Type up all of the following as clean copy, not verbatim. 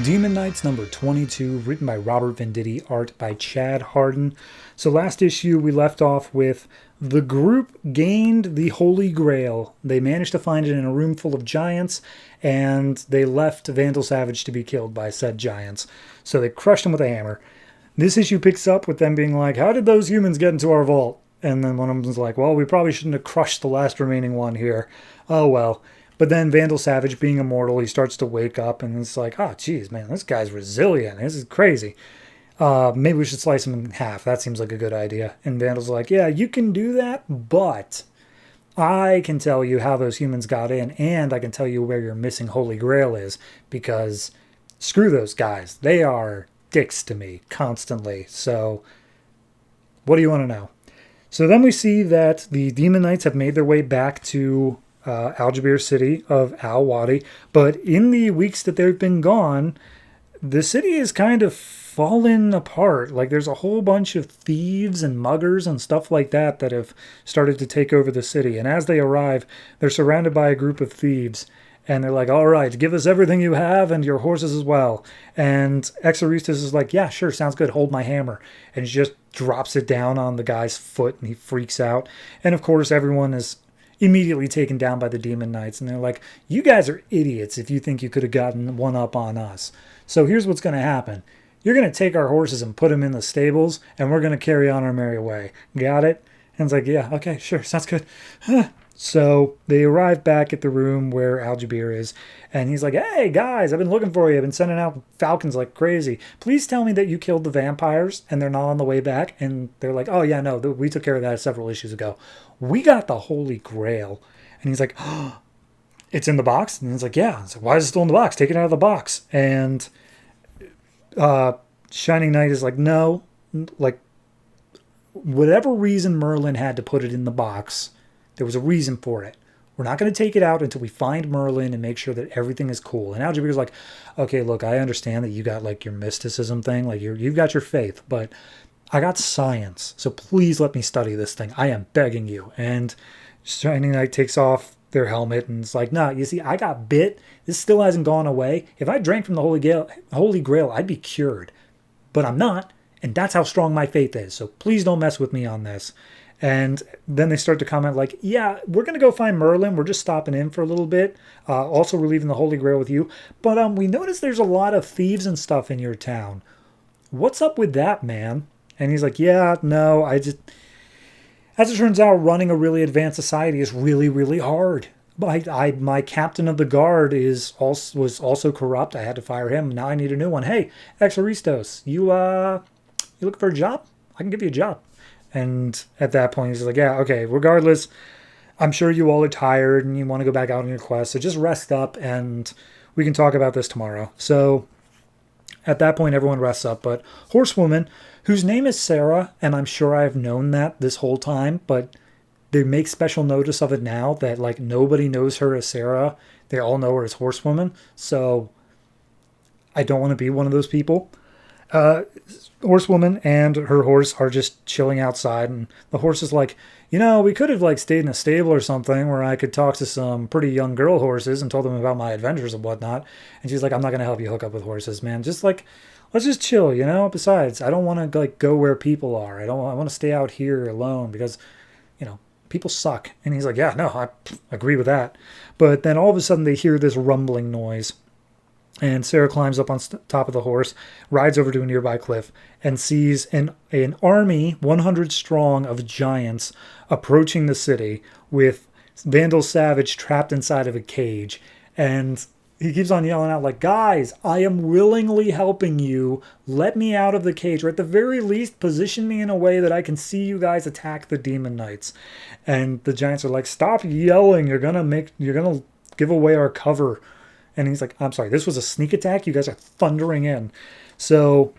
Demon Knights number 22, written by Robert Venditti, art by Chad Hardin. So last issue we left off with the group gained the Holy Grail. They managed to find it in a room full of giants, and they left Vandal Savage to be killed by said giants. So they crushed him with a hammer. This issue picks up with them being like, how did those humans get into our vault? And then one of them's like, well, we probably shouldn't have crushed the last remaining one here. Oh well. But then Vandal Savage, being immortal, he starts to wake up, and it's like, oh, geez, man, this guy's resilient. This is crazy. Maybe we should slice him in half. That seems like a good idea. And Vandal's like, yeah, you can do that, but I can tell you how those humans got in, and I can tell you where your missing Holy Grail is, because screw those guys. They are dicks to me constantly. So what do you want to know? So then we see that the Demon Knights have made their way back to Algibeir city of Al Wadi, but in the weeks that they've been gone, the city is kind of fallen apart. Like there's a whole bunch of thieves and muggers and stuff like that that have started to take over the city. And as they arrive, they're surrounded by a group of thieves. And they're like, all right, give us everything you have and your horses as well. And Exoristas is like, yeah, sure, sounds good. Hold my hammer. And he just drops it down on the guy's foot and he freaks out. And of course, everyone is immediately taken down by the Demon Knights. And they're like, you guys are idiots if you think you could have gotten one up on us. So here's what's going to happen. You're going to take our horses and put them in the stables, and we're going to carry on our merry way. Got it? And it's like, yeah, okay, sure, sounds good. So they arrive back at the room where Algibeir is, and he's like, hey, guys, I've been looking for you. I've been sending out falcons like crazy. Please tell me that you killed the vampires, and they're not on the way back. And they're like, oh, yeah, no, we took care of that several issues ago. We got the Holy Grail. And he's like, oh, it's in the box? And he's like, yeah. It's like, why is it still in the box? Take it out of the box. And Shining Knight is like, no, like, whatever reason Merlin had to put it in the box, there was a reason for it. We're not going to take it out until we find Merlin and make sure that everything is cool. And Algibeir's like, okay, look, I understand that you got like your mysticism thing, like you've got your faith, but I got science. So please let me study this thing. I am begging you. And Shining Knight takes off their helmet and it's like, nah, you see, I got bit. This still hasn't gone away. If I drank from the Holy Grail, I'd be cured. But I'm not. And that's how strong my faith is. So please don't mess with me on this. And then they start to comment like, yeah, we're going to go find Merlin. We're just stopping in for a little bit. Also, we're leaving the Holy Grail with you. But we noticed there's a lot of thieves and stuff in your town. What's up with that, man? And he's like, yeah, no, as it turns out, running a really advanced society is really, really hard. My captain of the guard was also corrupt. I had to fire him. Now I need a new one. Hey, Exoristos, you looking for a job? I can give you a job. And at that point, he's like, yeah, okay, regardless, I'm sure you all are tired and you want to go back out on your quest. So just rest up and we can talk about this tomorrow. So at that point, everyone rests up. But Horsewoman, whose name is Sarah, and I'm sure I've known that this whole time, but they make special notice of it now that like nobody knows her as Sarah. They all know her as Horsewoman. So I don't want to be one of those people. Horsewoman and her horse are just chilling outside, and the horse is like, we could have like stayed in a stable or something where I could talk to some pretty young girl horses and told them about my adventures and whatnot. And she's like, I'm not going to help you hook up with horses, man. Just like, let's just chill, Besides, I don't want to like go where people are. I want to stay out here alone because, people suck. And he's like, yeah, no, I agree with that. But then all of a sudden they hear this rumbling noise. And Sarah climbs up on top of the horse, rides over to a nearby cliff, and sees an army, 100 strong, of giants approaching the city with Vandal Savage trapped inside of a cage. And he keeps on yelling out like, guys, I am willingly helping you. Let me out of the cage. Or at the very least, position me in a way that I can see you guys attack the Demon Knights. And the giants are like, stop yelling. You're going to give away our cover. And he's like, I'm sorry, this was a sneak attack? You guys are thundering in. So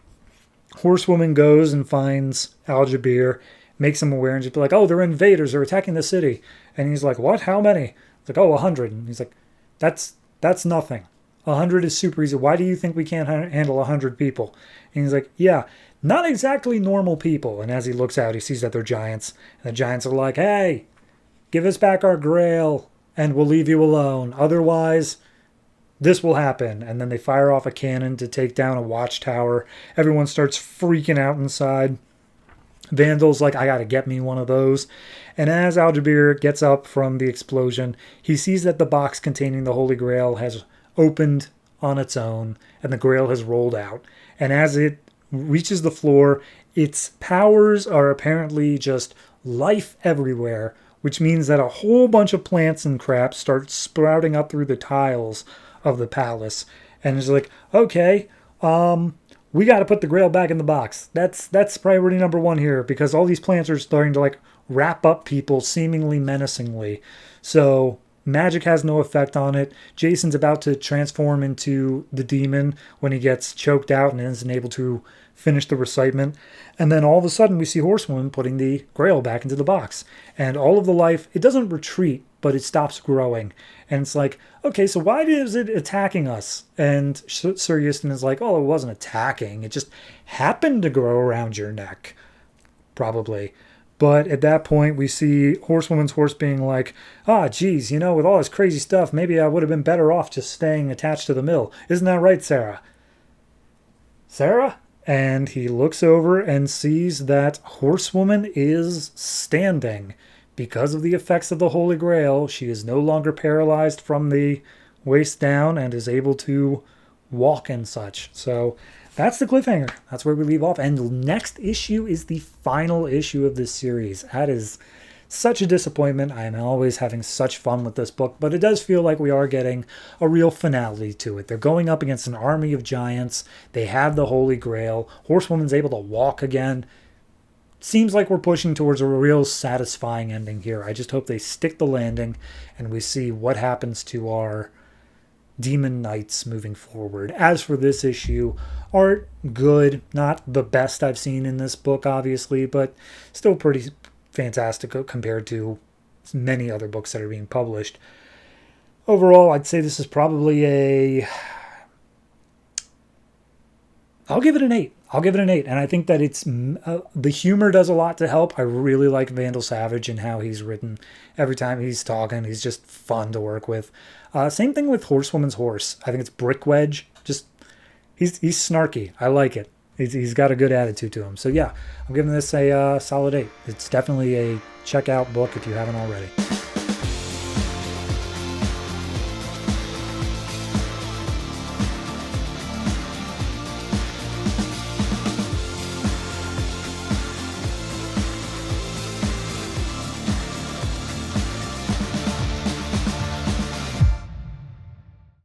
Horsewoman goes and finds Algibeir, makes him aware, and just be like, oh, they're invaders. They're attacking the city. And he's like, what? How many? It's like, 100. And he's like, that's nothing. 100 is super easy. Why do you think we can't handle 100 people? And he's like, yeah, not exactly normal people. And as he looks out, he sees that they're giants. And the giants are like, hey, give us back our grail, and we'll leave you alone. Otherwise, this will happen. And then they fire off a cannon to take down a watchtower. Everyone starts freaking out inside. Vandal's like, I gotta get me one of those. And as Aljabir gets up from the explosion, he sees that the box containing the Holy Grail has opened on its own, and the Grail has rolled out. And as it reaches the floor, its powers are apparently just life everywhere, which means that a whole bunch of plants and crap start sprouting up through the tiles of the palace. And it's like, okay, we got to put the Grail back in the box. That's priority number one here, because all these plants are starting to like wrap up people seemingly menacingly. So magic has no effect on it. Jason's about to transform into the demon when he gets choked out and isn't able to finish the recitement. And then all of a sudden we see Horsewoman putting the Grail back into the box. And all of the life, it doesn't retreat, but it stops growing. And it's like, okay, so why is it attacking us? And Sir Euston is like, oh, it wasn't attacking. It just happened to grow around your neck. Probably. But at that point, we see Horsewoman's horse being like, geez, with all this crazy stuff, maybe I would have been better off just staying attached to the mill. Isn't that right, Sarah? Sarah? And he looks over and sees that Horsewoman is standing. Because of the effects of the Holy Grail, she is no longer paralyzed from the waist down and is able to walk and such. So that's the cliffhanger. That's where we leave off. And the next issue is the final issue of this series. That is such a disappointment. I am always having such fun with this book, but it does feel like we are getting a real finale to it. They're going up against an army of giants. They have the Holy Grail. Horsewoman's able to walk again. Seems like we're pushing towards a real satisfying ending here. I just hope they stick the landing and we see what happens to our demon knights moving forward. As for this issue, art, good. Not the best I've seen in this book, obviously, but still pretty fantastic compared to many other books that are being published. Overall, I'd say this is probably I'll give it an 8. And I think that it's the humor does a lot to help. I really like Vandal Savage and how he's written. Every time he's talking, he's just fun to work with. Same thing with Horsewoman's horse. I think it's Brickwedge. Just he's snarky. I like it. He's got a good attitude to him. So yeah, I'm giving this a solid 8. It's definitely a check out book if you haven't already.